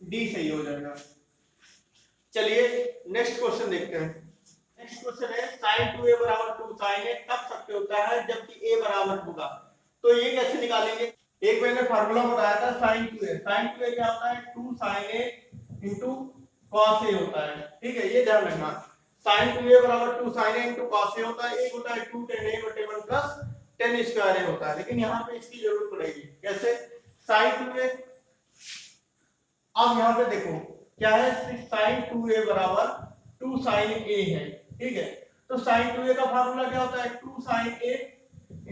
डी सही हो जाएगा। चलिए नेक्स्ट क्वेश्चन देखते हैं। नेक्स्ट क्वेश्चन है sin 2a = 2 sin a तब सत्य होता है जबकि a बराबर होगा। तो ये कैसे निकालेंगे, एक मैंने फार्मूला बताया था sin 2a। sin 2a क्या होता है, 2 sin a into cos a होता है। ठीक है, ये ध्यान रखना, sin 2a = 2 sin a into cos a होता है। एक होता है 2 tan a / 1 plus tan square a होता है, लेकिन यहाँ पे इसकी जरूरत पड़ेगी। कैसे, sin 2a, अब यहाँ पे देखो क्या है, sin 2a = 2 sin a है। ठीक है, तो sin 2a का फार्मूला क्या होता है, 2 sin a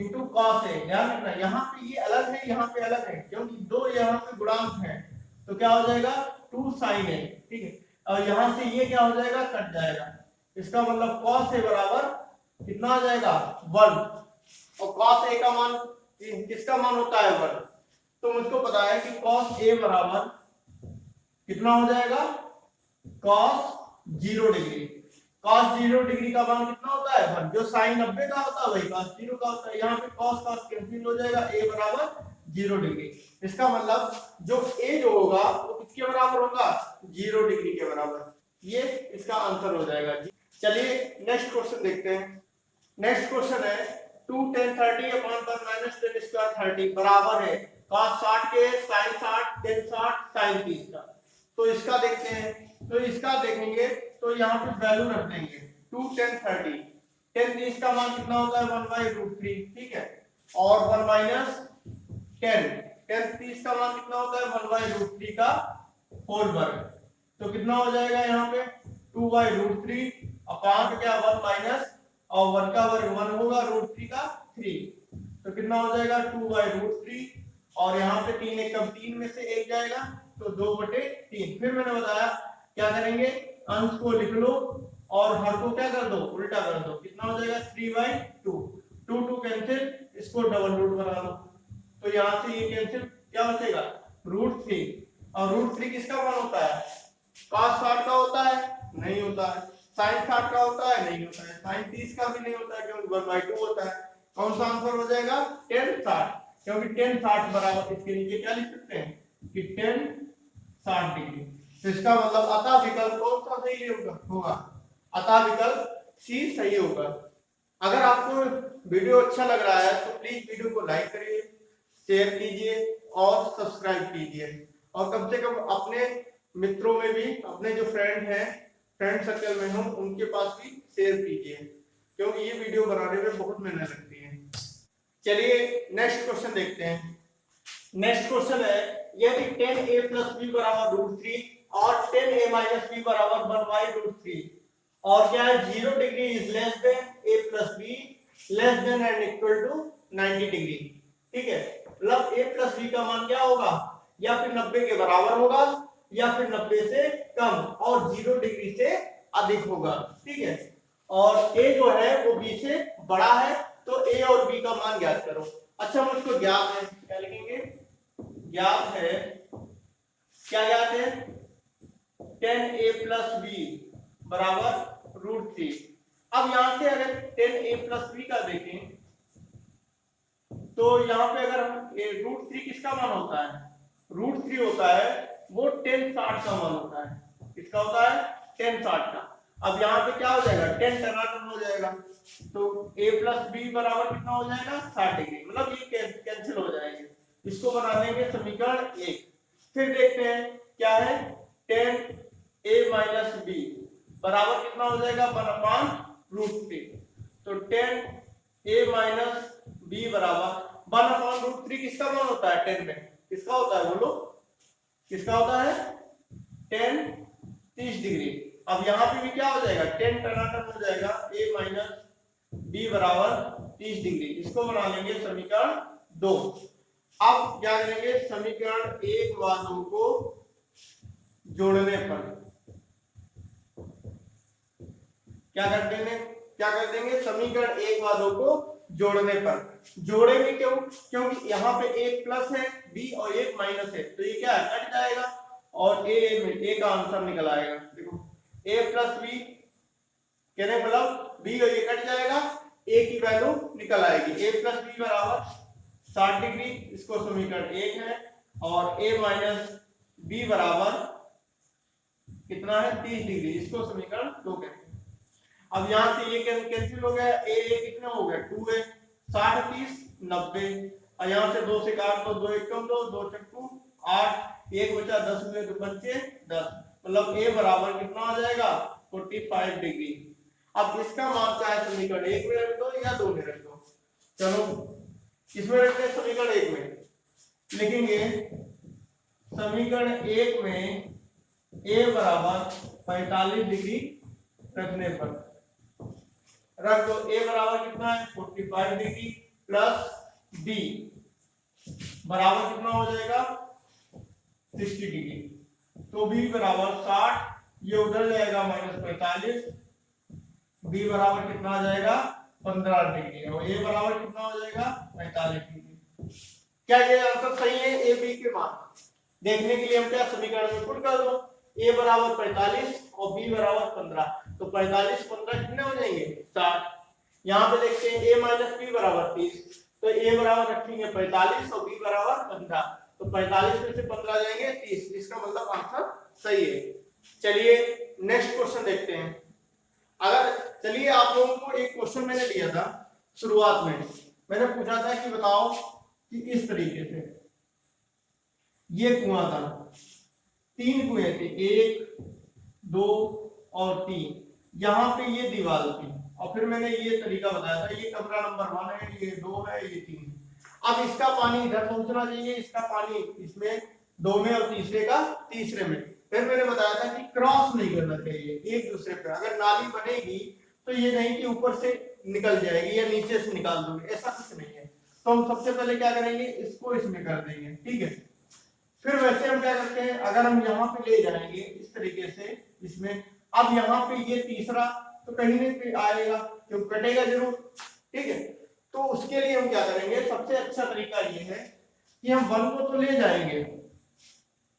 into cos a। ध्यान रखना, यहाँ पे ये अलग है, यहाँ पे अलग है, क्योंकि दो यहाँ पे गुणांक हैं, तो क्या हो जाएगा 2 sin a। ठीक है, और यहाँ से ये क्या हो जाएगा, कट जाएगा। इसका मतलब cos a बराबर कितना आ जाएगा 1, और cos a का मान किसका मान होता है 1, तो मुझको पता है कि cos a बराबर कितना हो जाएगा, cos 0 डिग्री। cos 0 डिग्री का मान कितना होता है 1, जो sin 90 का होता है वही cos 0 का होता है। यहाँ पे cos cos कैंसिल हो जाएगा, a बराबर 0 डिग्री। इसका मतलब जो a जो होगा वो किसके बराबर होगा, 0 डिग्री के बराबर। ये इसका आंसर हो जाएगा। चलिए नेक्स्ट क्वेश्चन देखते हैं। नेक्स्ट क्वेश्चन है 2 tan 30 / 1 - tan स्क्वायर 30 बराबर है cos 60 के, sin 60, tan 60, sin 30 का। तो इसका देखते हैं, तो इसका देखेंगे तो यहाँ पे वैल्यू रख देंगे 2 tan 30, tan 30 का मान कितना होता है 1/√3। ठीक है, और 1 माइनस tan 30 का मान कितना होता है 1/√3 का होल वर्ग, तो कितना हो जाएगा यहाँ पे 2/√3 अपॉन क्या 1 माइनस, और 1 का वर्ग 1 होगा, √3 का 3, तो कितना हो जाएगा 2/√3, और यहाँ पे 3 1 कम 3 में से 1 जाएगा, तो 2/3। फिर मैंने बताया क्या करेंगे, अंश को लिख लो और हर को क्या कर दो, उल्टा कर दो, कितना हो जाएगा 3/2, 2 2 कैंसिल, इसको डबल रूट बना लो, तो यहाँ से ये कैंसिल, क्या बचेगा √3, और √3 किसका मान होता है, cos 60 का होता है, नहीं होता है, sin 60 का होता है, नहीं होता है, sin 30 का भी नहीं होता है, क्योंकि 1/2 होता है। कौन सा आंसर हो जाएगा tan 60, क्योंकि tan 60 बराबर, इसके नीचे क्या लिख सकते हैं कि tan 60 डिग्री। तो इसका मतलब अतः विकल्प कौन सा सही होगा? अतः विकल्प सी सही होगा। अगर आपको वीडियो अच्छा लग रहा है तो प्लीज वीडियो को लाइक करिए, शेयर कीजिए और सब्सक्राइब कीजिए, और कम से कम अपने मित्रों में भी, अपने जो फ्रेंड हैं, फ्रेंड सर्कल में हो, उनके पास भी शेयर कीजिए, क्योंकि ये वीडियो बनाने में बहुत मेहनत लगती है। चलिए नेक्स्ट क्वेश्चन देखते हैं। नेक्स्ट क्वेश्चन है, यदि 10a + b = √3 और 10a - b = 1/√3 और क्या है 0 degree is less than a + b less than and equal to 90 degree. ठीक है, मतलब a + b का मान क्या होगा? या फिर 90 के बराबर होगा या फिर 90 से कम और 0 डिग्री से अधिक होगा। ठीक है, और a जो है वो b से बड़ा है, तो a और b का मान ज्ञात करो। अच्छा, मुझको ज्ञात है, क्या लिखेंगे? ज्ञात है, क्या ज्ञात है? 10a + b = √3। अब यहां से अगर 10a + b का देखें तो यहां पे अगर हम √3 किसका मान होता है? √3 होता है वो 1060 का मान होता है। किसका होता है? 1060 का। अब यहाँ पे क्या हो जाएगा? 10 टनाटन हो जाएगा, तो a + b बराबर कितना हो जाएगा? 60 डिग्री। मतलब ये कैंसिल हो जाएंगे। इसको बना देंगे समीकरण 1। फिर देखते हैं क्या है, 10a - b बराबर कितना हो जाएगा? 1/√3। तो 10a - b बराबर 1/√3 किसका मान होता है? 10 में किसका होता है? बोलो किसका होता है? 10 30 डिग्री। अब यहाँ पे भी क्या हो जाएगा? 10 टनाटन हो जाएगा। a - b बराबर 30 डिग्री। इसको बना लेंगे समीकरण 2। अब क्या करेंगे? समीकरण 1 व 2 को जोड़ने पर क्या कर देंगे? समीकरण 1 व 2 को जोड़ने पर। जोड़ेंगे क्यों? क्योंकि यहाँ पे एक प्लस है b और एक माइनस है, तो ये क्या है? कट जाएगा और a का आंसर निकल आएगा। देखो a + b कहने मतलब b और ये कट जाएगा, a की वैल्यू निकल आएगी। a + b बराबर 60 डिग्री, इसको समीकरण 1 है, और a - b बराबर कितना है? 30 डिग्री, इसको समीकरण 2 कहते हैं। अब यहां से ये कैंसिल हो गया, a कितना हो गया? 2 है, 60 30 90, और यहां से 2 से काट दो, 2 एकम 2, 2 चक्कू 8, 1 बचा 10 हुए तो बचे 10, मतलब a बराबर कितना आ जाएगा? 45 डिग्री। अब इसका मान चाहे समीकरण 1 में रख दो या 2 में रख दो। चलो इसमें रखते हैं, समीकरण 1 में लिखेंगे, समीकरण 1 में a बराबर 45 डिग्री रखने पर रख दो। a बराबर कितना है? 45 डिग्री प्लस b बराबर कितना हो जाएगा? 60 डिग्री। तो b बराबर 60, ये उधर जाएगा -45, b बराबर कितना आ जाएगा? 15 डिग्री, और a बराबर कितना हो जाएगा? 45 डिग्री। क्या ये आंसर सही है? a b के मान देखने के लिए हम क्या समीकरण में पुट कर दो, a बराबर 45 और b बराबर 15, तो 45 15 कितने हो जाएंगे? 60। यहाँ पे देखते हैं a - b बराबर 30, तो a बराबर रखेंगे 45 और b बराबर 15, तो 45 में से 15 जाएंगे 30, इसका मतलब आंसर सही है। चलिए नेक्स्ट क्वेश्चन देखते हैं। अगर चलिए आप लोगों को एक क्वेश्चन मैंने दिया था शुरुआत में, मैंने पूछा था कि बताओ कि इस तरीके से ये कुआं था, 3 कुएं थे, 1 2 और 3, यहाँ पे ये दीवार थी, और फिर मैंने ये तरीका बताया था, ये कमरा नंबर 1 है, ये 2 है, ये 3। अब इसका पानी इधर पहुंचना चाहिए, इसका पानी इसमें 2 में और तीसरे का तीसरे में। फिर मैंने बताया था कि क्रॉस नहीं करना चाहिए एक दूसरे पे। अगर नाली बनेगी तो ये नहीं कि ऊपर से निकल जाएगी या नीचे से निकाल दोगे, ऐसा कुछ नहीं है। तो हम सबसे पहले क्या करेंगे? इसको इसमें कर देंगे। ठीक है, फिर वैसे हम क्या करते हैं, अगर हम यहाँ पे ले जाएंगे इस तरीके से इसमें, अब यहाँ पे ये तीसरा तो कहीं नहीं पे आएगा, क्यों? कटेगा जरूर। ठीक है, तो उसके लिए हम क्या करेंगे? सबसे अच्छा तरीका ये है कि हम 1 को तो ले जाएंगे,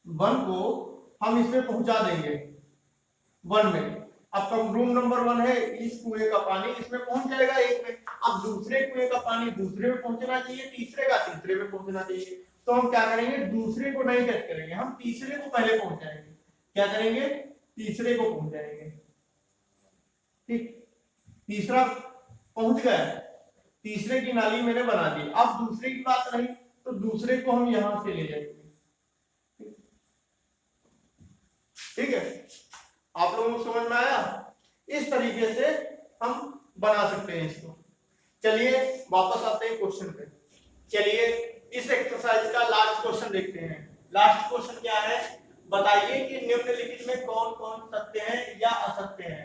1 को हम इसमें पहुंचा देंगे 1 में। अब कम रूम नंबर 1 है, इस कुएं का पानी इसमें पहुंच जाएगा 1 में। अब दूसरे कुएं का पानी दूसरे में पहुंचना चाहिए, तीसरे का तीसरे में पहुंचना चाहिए। तो हम क्या करेंगे, दूसरे को नहीं टेस्ट करेंगे, हम तीसरे को पहले पहुंच जाएंगे। क्या करेंगे, तीसरे को पहुंच जाएंगे। ठीक, तीसरा पहुंच गया, तीसरे की नाली मैंने बना दी। अब दूसरे की बात रही तो दूसरे को हम यहां से ले जाएंगे। ठीक है, आप लोगों को समझ में आया? इस तरीके से हम बना सकते हैं इसको। चलिए वापस आते हैं क्वेश्चन पे। चलिए इस एक्सरसाइज का लास्ट क्वेश्चन देखते हैं। लास्ट क्वेश्चन क्या है, बताइए कि निम्नलिखित में कौन कौन सत्य है या असत्य है,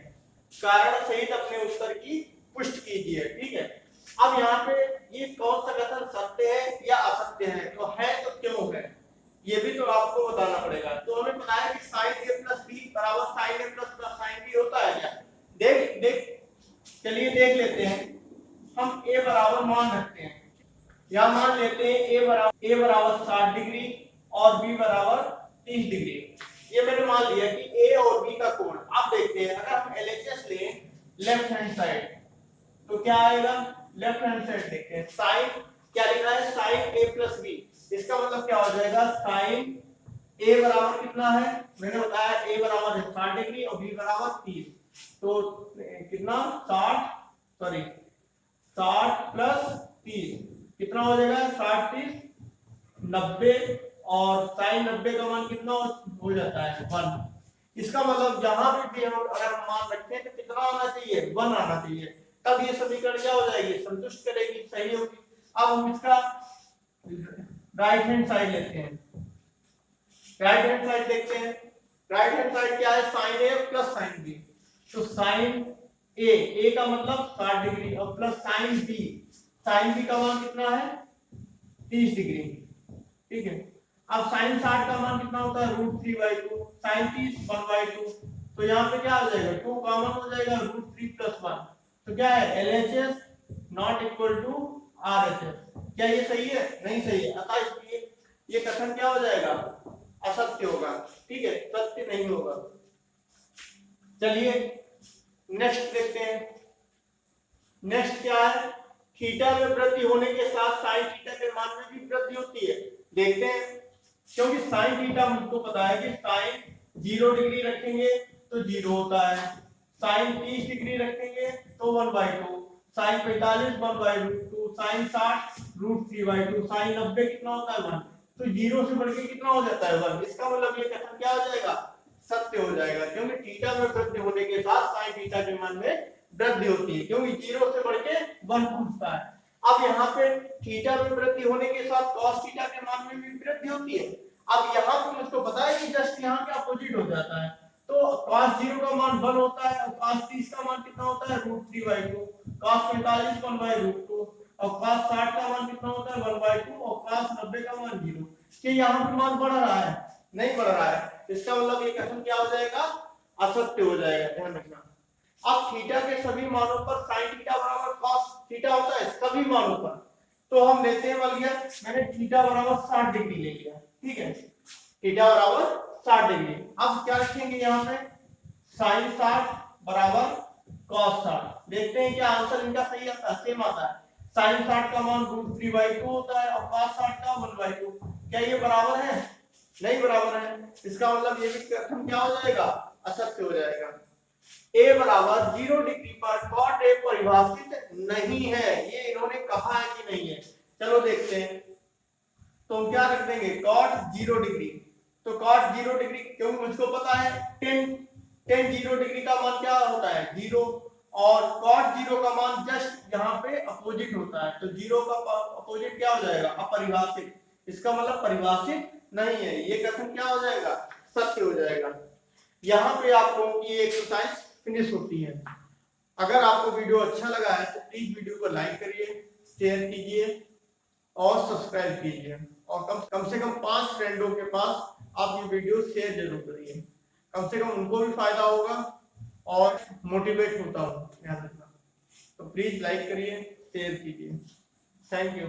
कारण सहित अपने उत्तर की पुष्टि कीजिए। ठीक है, अब यहाँ पे ये कौन सा कथन सत्य है या असत्य है, तो है तो क्यों है, ये भी तो आपको बताना पड़ेगा। तो हमें पता है कि sin a प्लस b बराबर sin a plus sin b होता है क्या? चलिए देख लेते हैं। हम a बराबर मान रखते हैं, या मान लेते हैं a बराबर 60 डिग्री और b बराबर 30 डिग्री। ये मैंने मान लिया कि a और b का कोण। अब देखते हैं, अगर हम LHS लें लेफ्ट हैंड साइड तो क्या आएगा, लेफ्ट हैंड साइड देखते हैं। साइन क्या लिखा है, sin a प्लस b, इसका मतलब क्या हो जाएगा, sin a बराबर कितना है, मैंने बताया a बराबर 60 डिग्री और b बराबर 30, तो कितना 60 प्लस 30 कितना हो जाएगा, 60 30 90, और sin 90 का मान कितना हो जाता है 1। इसका मतलब जहां भी हम अगर मान रखते हैं तो कितना आना चाहिए, 1 आना चाहिए, तब ये समीकरण क्या हो जाएगी, संतुष्ट करेगी, सही होगी। अब हम इसका राइट हैंड साइड लेते हैं, राइट हैंड साइड देखते हैं। राइट हैंड साइड क्या है, sin a plus sin b, तो sin a का मतलब 60 डिग्री और प्लस sin b का मान कितना है 30 डिग्री। ठीक है, अब sin 60 का मान कितना होता है √3/2, sin 30 1/2, तो यहाँ पे क्या हो जाएगा 2 कॉमन हो जाएगा, √3 + 1, तो क्या है LHS not equal to RHS। क्या ये सही है, नहीं सही है, अतः इसलिए ये कथन क्या हो जाएगा, असत्य होगा। ठीक है, सत्य नहीं होगा। चलिए नेक्स्ट देखते हैं। नेक्स्ट क्या है, थीटा में वृद्धि होने के साथ साइन थीटा के मान में भी वृद्धि होती है। देखते हैं, क्योंकि साइन थीटा मुझको पता है कि साइन 0 डिग्री रखेंगे तो 0 होता है, साइन 30 डिग्री रखेंगे तो 1/2, साइन 45 1/2, साइन 60 √3/2, साइन 90 कितना होता है 1, तो 0 से बढ़ के कितना हो जाता है 1। इसका मतलब ये कथन क्या हो जाएगा, सत्य हो जाएगा, क्योंकि थीटा में वृद्धि होने के साथ साइन थीटा के मान में वृद्धि होती है, क्योंकि 0 से बढ़ के 1 पहुंचता है। अब यहाँ पे थीटा में वृद्धि होने के साथ cos थीटा के मान में भी वृद्धि होती है। अब यहाँ पे मुझको पता है कि जस्ट यहाँ के अपोजिट हो जाता है, तो cos 0 का मान 1 होता है और cos 30 का मान कितना होता है √3/2, cos 45 1/2 और cos 60 का मान कितना होता है 1/2 और cos 90 का मान 0। कि यहाँ पे मान बढ़ रहा है, नहीं बढ़ रहा है, इसका मतलब ये कथन क्या हो जाएगा, असत्य हो जाएगा, ध्यान रखना। अब थीटा के सभी मानों पर sin थीटा बराबर cos थीटा होता है, सभी मानों पर, तो हम लेते हैं, मान लिया मैंने थीटा बराबर 60 डिग्री ले लिया। ठीक है, थीटा बराबर 60 डिग्री। अब क्या रखेंगे यहाँ पे, sin 60 बराबर cos 60, देखते हैं क्या आंसर इनका सही आता है, सेम आता है। sin 60 का मान √3/2 होता है और cos 60 का 1/2, क्या ये बराबर है, नहीं बराबर है, इसका मतलब ये भी कथन क्या हो जाएगा, असत्य हो जाएगा। a बराबर 0 डिग्री पर cot a परिभाषित नहीं है, ये इन्होंने कहा है कि नहीं है। चलो देखते हैं, तो हम क्या रख देंगे cot 0 डिग्री, तो cot 0 डिग्री, क्योंकि मुझको पता है tan 0 डिग्री का मान क्या होता है 0, और cot 0 का मान जस्ट यहाँ पे अपोजिट होता है, तो 0 का अपोजिट क्या हो जाएगा, अपरिभाषित, इसका मतलब परिभाषित नहीं है, ये कथन क्या हो जाएगा, सत्य हो जाएगा। यहाँ पे आप लोगों की एक्सरसाइज फिनिश होती है। अगर आपको वीडियो अच्छा लगा है तो प्लीज वीडियो को लाइक करिए, शेयर कीजिए और सब्सक्राइब कीजिए, और कम से कम 5 फ्रेंडों के पास आप ये वीडियो शेयर जरूर करिए, कम से कम उनको भी फायदा होगा और मोटिवेट होता हूँ, ध्यान रखना। तो प्लीज लाइक करिए, शेयर कीजिए, थैंक यू।